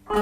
Di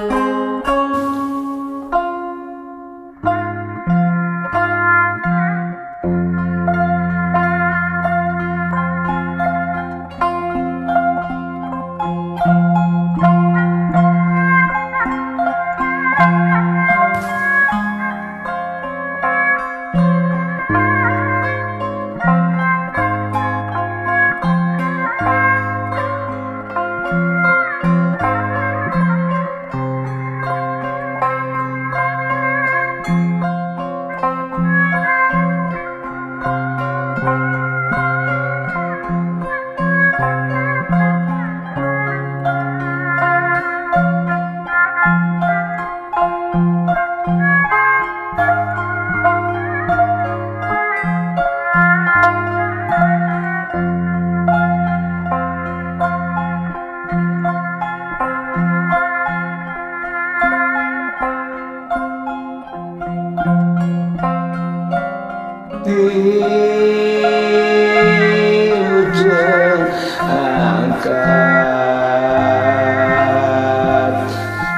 ujung angkat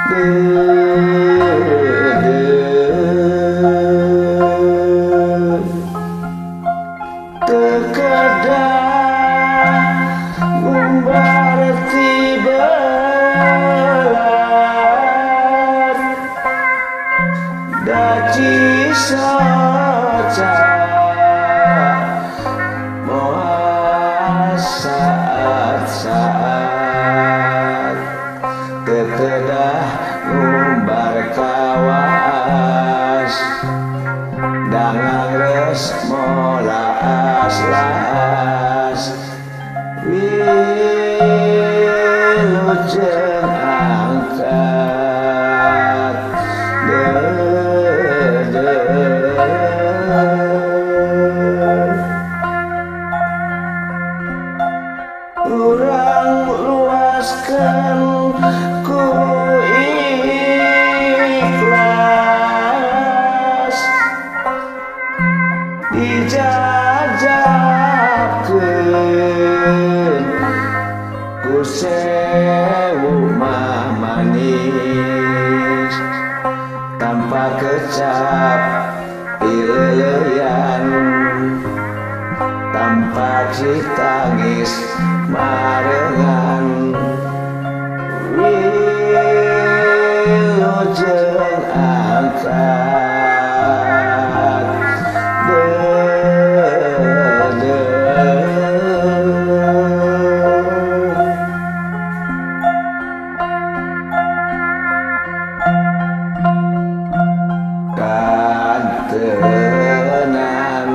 bedeu terkadang ngumbar tibelat daci saja saat ketedah ngumbar kawas dangang res molas las wilujeng angkat urang luaskan ku ikhlas dijajakeun ku sewu manis tanpa kecap ileleyan tanpa citangis marengan wilujeng angkat bedeu kantenan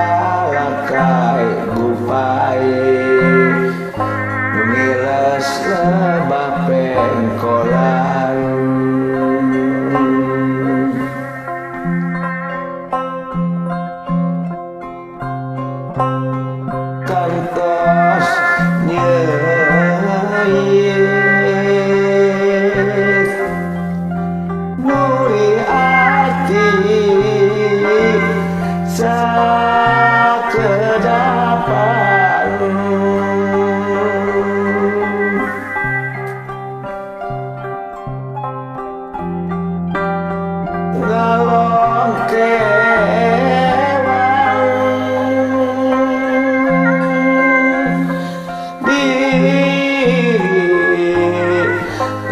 kalakai gupay mengilas lebah pengkolan kantos nyeit nuri ati sakedapan ngalong kewang diri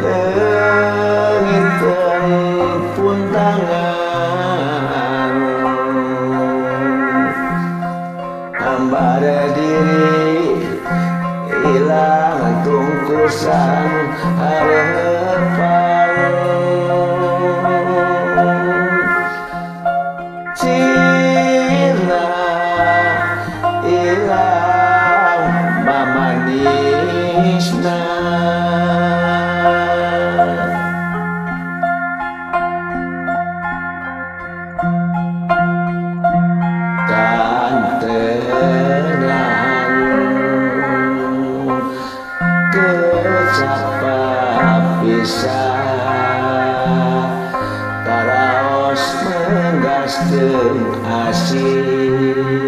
leungiteun puntangan hambara diri ilang tungkusan harapan cina ilang mamanisna kantenan kecapa pisah karaos menggaskeun asih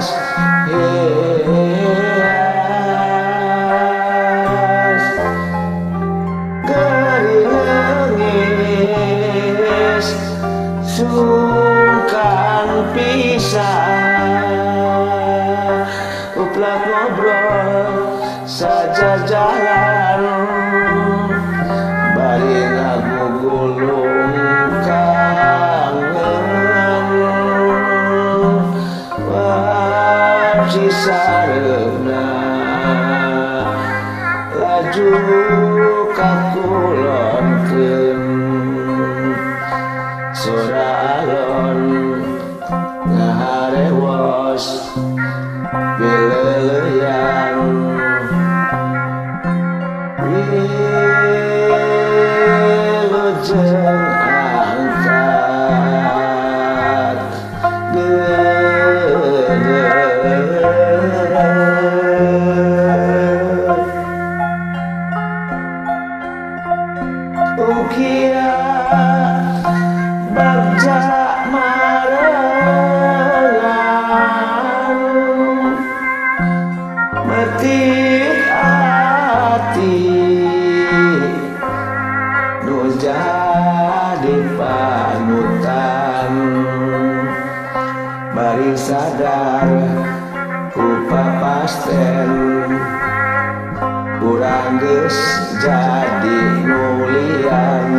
hias hias gerimis sungkan pisah uplak ngobrol saja jalan bari ngagugulung kangen wajib sareuna laju kakulonkeun sora alon ngaharewos pileuyan wilujeng angkat ukia bagja marengan metik ati nu jadi panutan bari sadar ku papasten urang geus jadi nulian